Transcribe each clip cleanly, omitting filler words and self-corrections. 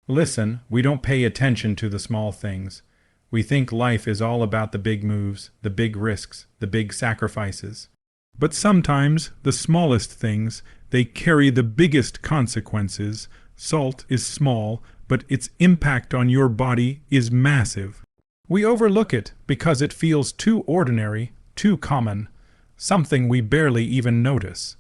Listen, we don't pay attention to the small things. We think life is all about the big moves, the big risks, the big sacrifices. But sometimes the smallest things, they carry the biggest consequences. Salt is small, but its impact on your body is massive. We overlook it because it feels too ordinary, too common, something we barely even notice.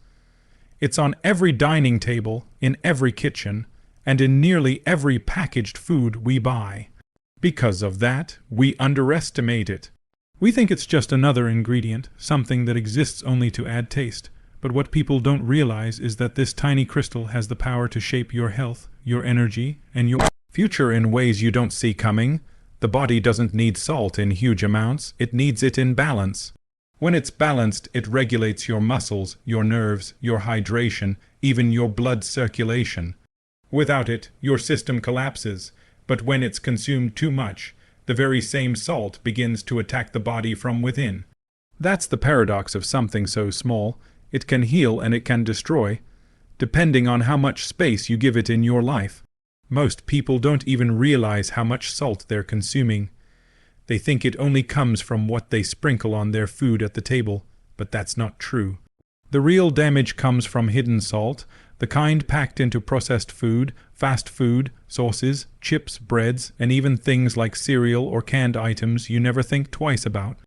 It's on every dining table, in every kitchen, and in nearly every packaged food we buy. Because of that, we underestimate it. We think it's just another ingredient, something that exists only to add taste. But what people don't realize is that this tiny crystal has the power to shape your health, your energy, and your future in ways you don't see coming. The body doesn't need salt in huge amounts, it needs it in balance. When it's balanced, it regulates your muscles, your nerves, your hydration, even your blood circulation. Without it, your system collapses, but when it's consumed too much, the very same salt begins to attack the body from within. That's the paradox of something so small. It can heal and it can destroy, depending on how much space you give it in your life. Most people don't even realize how much salt they're consuming. They think it only comes from what they sprinkle on their food at the table, but that's not true. The real damage comes from hidden salt, the kind packed into processed food, fast food, sauces, chips, breads, and even things like cereal or canned items you never think twice about.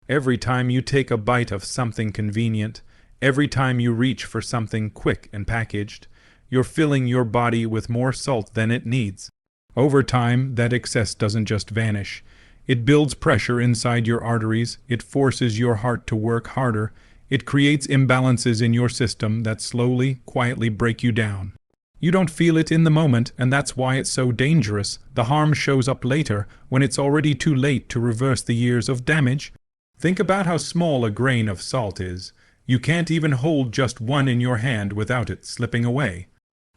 Every time you take a bite of something convenient, every time you reach for something quick and packaged, you're filling your body with more salt than it needs. Over time, that excess doesn't just vanish. It builds pressure inside your arteries, it forces your heart to work harder, it creates imbalances in your system that slowly, quietly break you down. You don't feel it in the moment, and that's why it's so dangerous. The harm shows up later, when it's already too late to reverse the years of damage. Think about how small a grain of salt is. You can't even hold just one in your hand without it slipping away.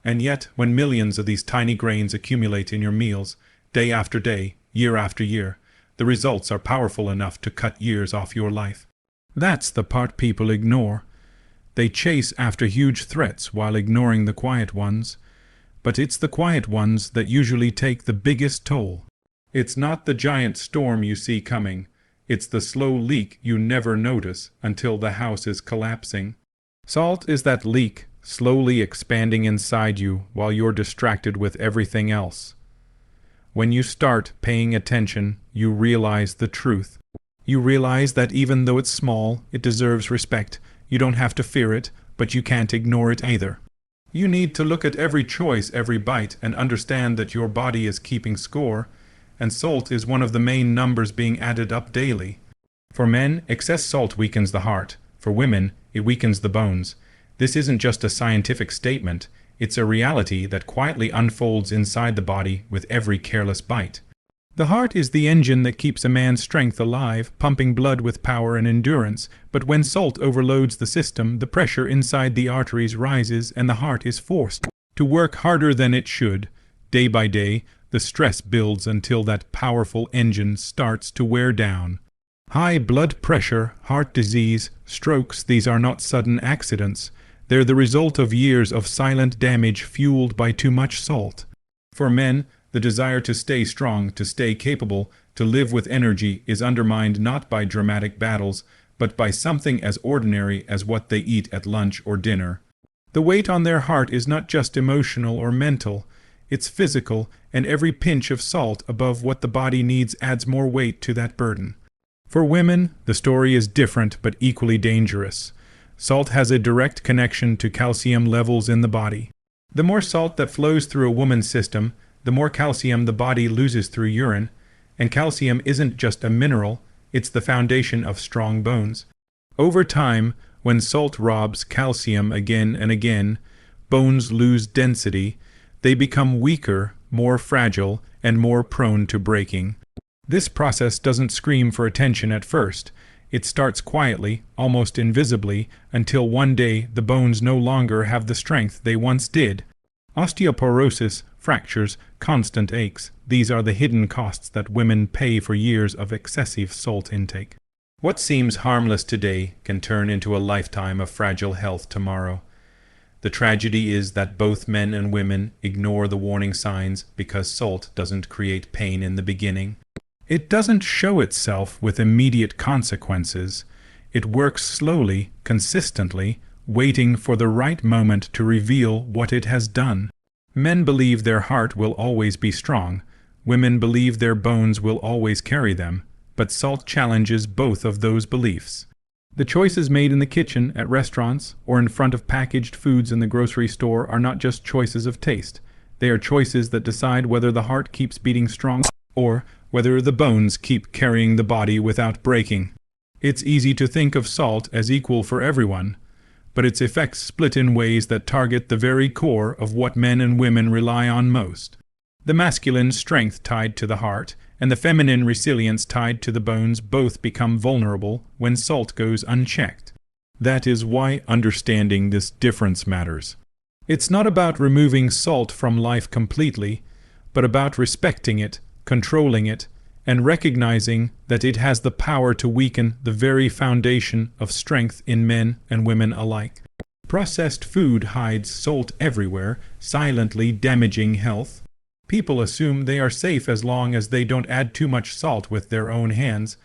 And yet, when millions of these tiny grains accumulate in your meals, day after day, year after year, the results are powerful enough to cut years off your life. That's the part people ignore. They chase after huge threats while ignoring the quiet ones. But it's the quiet ones that usually take the biggest toll. It's not the giant storm you see coming. It's the slow leak you never notice until the house is collapsing. Salt is that leak, slowly expanding inside you while you're distracted with everything else. When you start paying attention, you realize the truth. You realize that even though it's small, it deserves respect. You don't have to fear it, but you can't ignore it either. You need to look at every choice, every bite, and understand that your body is keeping score, and salt is one of the main numbers being added up daily. For men, excess salt weakens the heart. For women, it weakens the bones. This isn't just a scientific statement, it's a reality that quietly unfolds inside the body with every careless bite. The heart is the engine that keeps a man's strength alive, pumping blood with power and endurance, but when salt overloads the system, the pressure inside the arteries rises and the heart is forced to work harder than it should. Day by day, the stress builds until that powerful engine starts to wear down. High blood pressure, heart disease, strokes, these are not sudden accidents. They're the result of years of silent damage fueled by too much salt. For men, the desire to stay strong, to stay capable, to live with energy is undermined not by dramatic battles, but by something as ordinary as what they eat at lunch or dinner. The weight on their heart is not just emotional or mental, it's physical, and every pinch of salt above what the body needs adds more weight to that burden. For women, the story is different but equally dangerous. Salt has a direct connection to calcium levels in the body. The more salt that flows through a woman's system, the more calcium the body loses through urine, and calcium isn't just a mineral, it's the foundation of strong bones. Over time, when salt robs calcium again and again, bones lose density, they become weaker, more fragile, and more prone to breaking. This process doesn't scream for attention at first. It starts quietly, almost invisibly, until one day the bones no longer have the strength they once did. Osteoporosis, fractures, constant aches, these are the hidden costs that women pay for years of excessive salt intake. What seems harmless today can turn into a lifetime of fragile health tomorrow. The tragedy is that both men and women ignore the warning signs because salt doesn't create pain in the beginning. It doesn't show itself with immediate consequences. It works slowly, consistently, waiting for the right moment to reveal what it has done. Men believe their heart will always be strong. Women believe their bones will always carry them. But salt challenges both of those beliefs. The choices made in the kitchen, at restaurants, or in front of packaged foods in the grocery store are not just choices of taste. They are choices that decide whether the heart keeps beating strong or whether the bones keep carrying the body without breaking. It's easy to think of salt as equal for everyone, but its effects split in ways that target the very core of what men and women rely on most. The masculine strength tied to the heart and the feminine resilience tied to the bones both become vulnerable when salt goes unchecked. That is why understanding this difference matters. It's not about removing salt from life completely, but about respecting it, controlling it, and recognizing that it has the power to weaken the very foundation of strength in men and women alike. Processed food hides salt everywhere, silently damaging health. People assume they are safe as long as they don't add too much salt with their own hands,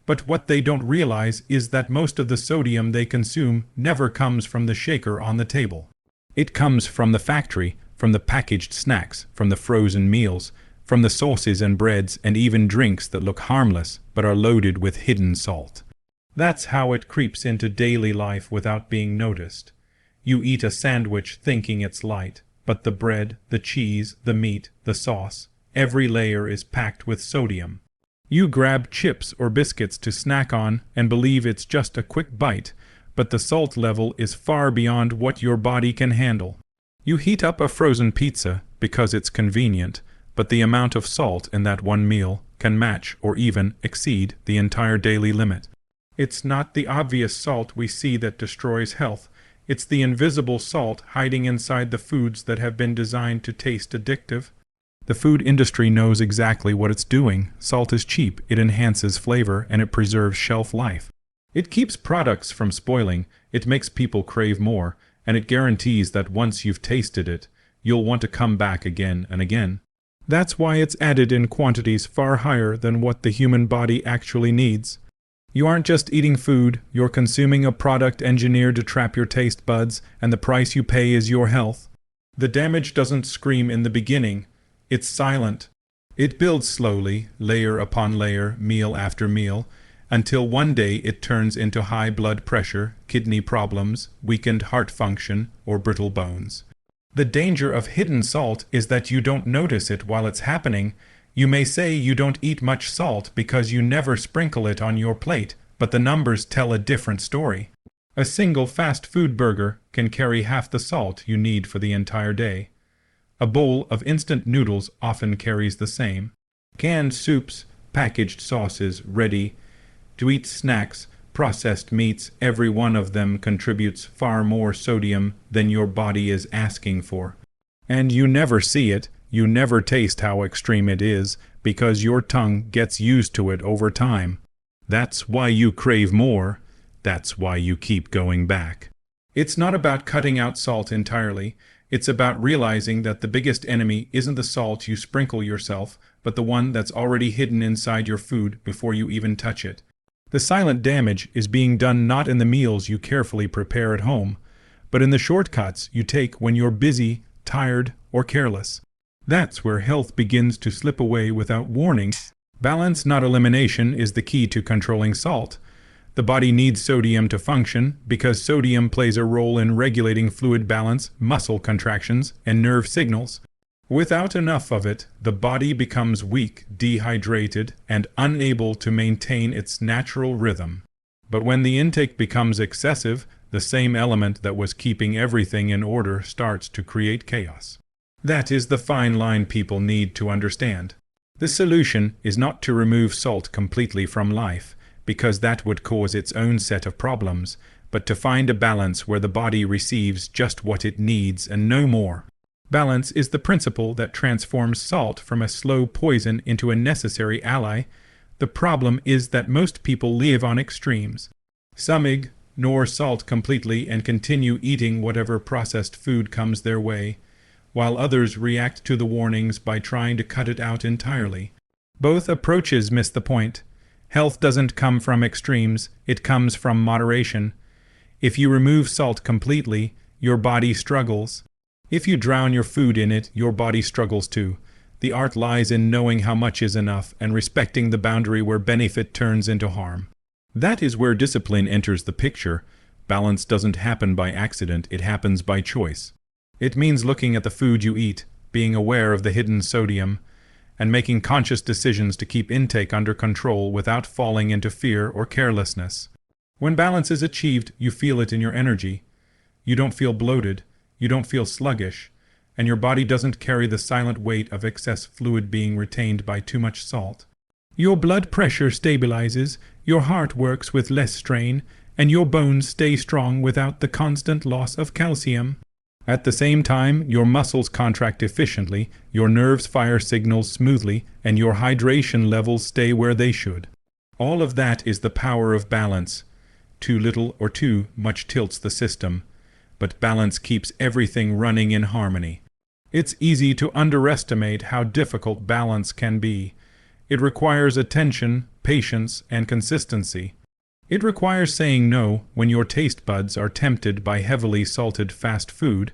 but what they don't realize is that most of the sodium they consume never comes from the shaker on the table. It comes from the factory, from the packaged snacks, from the frozen meals, from the sauces and breads and even drinks that look harmless but are loaded with hidden salt. That's how it creeps into daily life without being noticed. You eat a sandwich thinking it's light, but the bread, the cheese, the meat, the sauce, every layer is packed with sodium. You grab chips or biscuits to snack on and believe it's just a quick bite, but the salt level is far beyond what your body can handle. You heat up a frozen pizza because it's convenient, but the amount of salt in that one meal can match or even exceed the entire daily limit. It's not the obvious salt we see that destroys health. It's the invisible salt hiding inside the foods that have been designed to taste addictive. The food industry knows exactly what it's doing. Salt is cheap, it enhances flavor, and it preserves shelf life. It keeps products from spoiling, it makes people crave more, and it guarantees that once you've tasted it, you'll want to come back again and again. That's why it's added in quantities far higher than what the human body actually needs. You aren't just eating food, you're consuming a product engineered to trap your taste buds, and the price you pay is your health. The damage doesn't scream in the beginning, it's silent. It builds slowly, layer upon layer, meal after meal, until one day it turns into high blood pressure, kidney problems, weakened heart function, or brittle bones. The danger of hidden salt is that you don't notice it while it's happening. You may say you don't eat much salt because you never sprinkle it on your plate, but the numbers tell a different story. A single fast food burger can carry half the salt you need for the entire day. A bowl of instant noodles often carries the same. Canned soups, packaged sauces, ready-to-eat snacks, processed meats, every one of them contributes far more sodium than your body is asking for. And you never see it. You never taste how extreme it is, because your tongue gets used to it over time. That's why you crave more. That's why you keep going back. It's not about cutting out salt entirely. It's about realizing that the biggest enemy isn't the salt you sprinkle yourself, but the one that's already hidden inside your food before you even touch it. The silent damage is being done not in the meals you carefully prepare at home, but in the shortcuts you take when you're busy, tired, or careless. That's where health begins to slip away without warning. Balance, not elimination, is the key to controlling salt. The body needs sodium to function because sodium plays a role in regulating fluid balance, muscle contractions, and nerve signals. Without enough of it, the body becomes weak, dehydrated, and unable to maintain its natural rhythm. But when the intake becomes excessive, the same element that was keeping everything in order starts to create chaos. That is the fine line people need to understand. The solution is not to remove salt completely from life, because that would cause its own set of problems, but to find a balance where the body receives just what it needs and no more. Balance is the principle that transforms salt from a slow poison into a necessary ally. The problem is that most people live on extremes. Some nor salt completely and continue eating whatever processed food comes their way, while others react to the warnings by trying to cut it out entirely. Both approaches miss the point. Health doesn't come from extremes, it comes from moderation. If you remove salt completely, your body struggles. If you drown your food in it, your body struggles too. The art lies in knowing how much is enough and respecting the boundary where benefit turns into harm. That is where discipline enters the picture. Balance doesn't happen by accident, it happens by choice. It means looking at the food you eat, being aware of the hidden sodium, and making conscious decisions to keep intake under control without falling into fear or carelessness. When balance is achieved, you feel it in your energy. You don't feel bloated, you don't feel sluggish, and your body doesn't carry the silent weight of excess fluid being retained by too much salt. Your blood pressure stabilizes, your heart works with less strain, and your bones stay strong without the constant loss of calcium. At the same time, your muscles contract efficiently, your nerves fire signals smoothly, and your hydration levels stay where they should. All of that is the power of balance. Too little or too much tilts the system, but balance keeps everything running in harmony. It's easy to underestimate how difficult balance can be. It requires attention, patience, and consistency. It requires saying no when your taste buds are tempted by heavily salted fast food,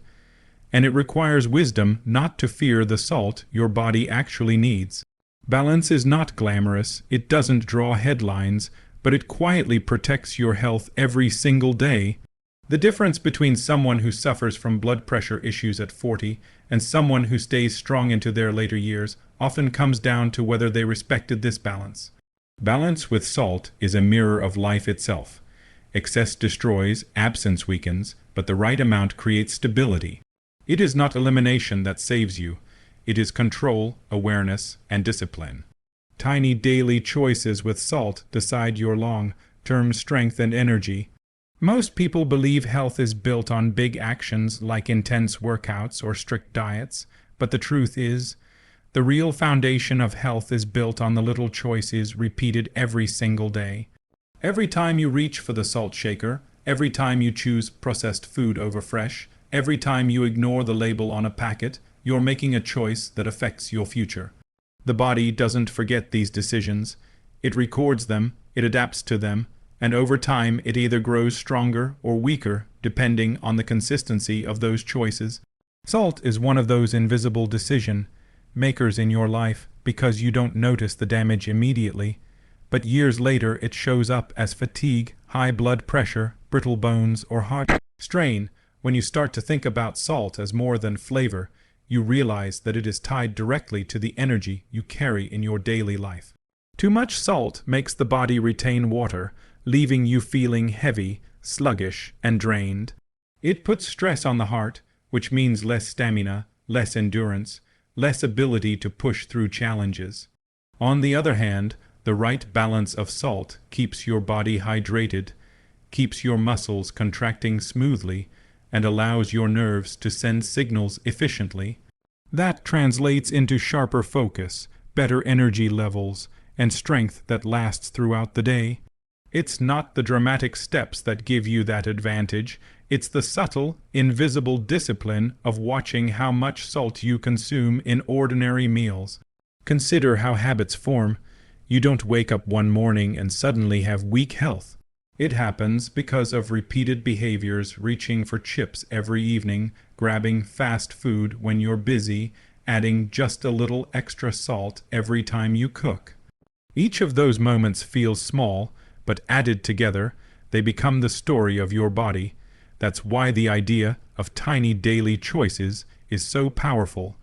and it requires wisdom not to fear the salt your body actually needs. Balance is not glamorous, it doesn't draw headlines, but it quietly protects your health every single day. The difference between someone who suffers from blood pressure issues at 40 and someone who stays strong into their later years often comes down to whether they respected this balance. Balance with salt is a mirror of life itself. Excess destroys, absence weakens, but the right amount creates stability. It is not elimination that saves you. It is control, awareness, and discipline. Tiny daily choices with salt decide your long-term strength and energy. Most people believe health is built on big actions like intense workouts or strict diets, but the truth is, the real foundation of health is built on the little choices repeated every single day. Every time you reach for the salt shaker, every time you choose processed food over fresh, every time you ignore the label on a packet, you're making a choice that affects your future. The body doesn't forget these decisions. It records them, it adapts to them, and over time it either grows stronger or weaker depending on the consistency of those choices. Salt is one of those invisible decision makers in your life because you don't notice the damage immediately, but years later it shows up as fatigue, high blood pressure, brittle bones, or heart strain. When you start to think about salt as more than flavor, you realize that it is tied directly to the energy you carry in your daily life. Too much salt makes the body retain water, leaving you feeling heavy, sluggish, and drained. It puts stress on the heart, which means less stamina, less endurance, less ability to push through challenges. On the other hand, the right balance of salt keeps your body hydrated, keeps your muscles contracting smoothly, and allows your nerves to send signals efficiently. That translates into sharper focus, better energy levels, and strength that lasts throughout the day. It's not the dramatic steps that give you that advantage, it's the subtle, invisible discipline of watching how much salt you consume in ordinary meals. Consider how habits form. You don't wake up one morning and suddenly have weak health. It happens because of repeated behaviors, reaching for chips every evening, grabbing fast food when you're busy, adding just a little extra salt every time you cook. Each of those moments feels small, but added together, they become the story of your body. That's why the idea of tiny daily choices is so powerful.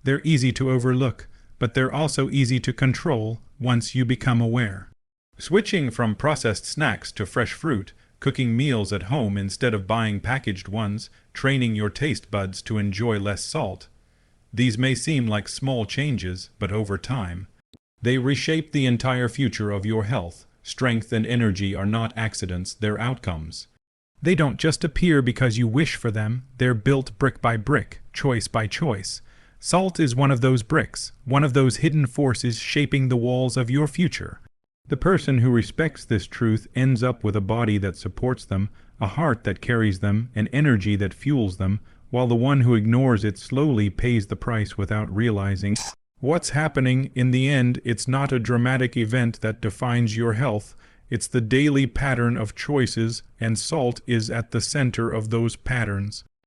They're easy to overlook, but they're also easy to control once you become aware. Switching from processed snacks to fresh fruit, cooking meals at home instead of buying packaged ones, training your taste buds to enjoy less salt. These may seem like small changes, but over time, they reshape the entire future of your health. Strength and energy are not accidents, they're outcomes. They don't just appear because you wish for them, they're built brick by brick, choice by choice. Salt is one of those bricks, one of those hidden forces shaping the walls of your future. The person who respects this truth ends up with a body that supports them, a heart that carries them, an energy that fuels them, while the one who ignores it slowly pays the price without realizing what's happening. In the end, it's not a dramatic event that defines your health. It's the daily pattern of choices, and salt is at the center of those patterns.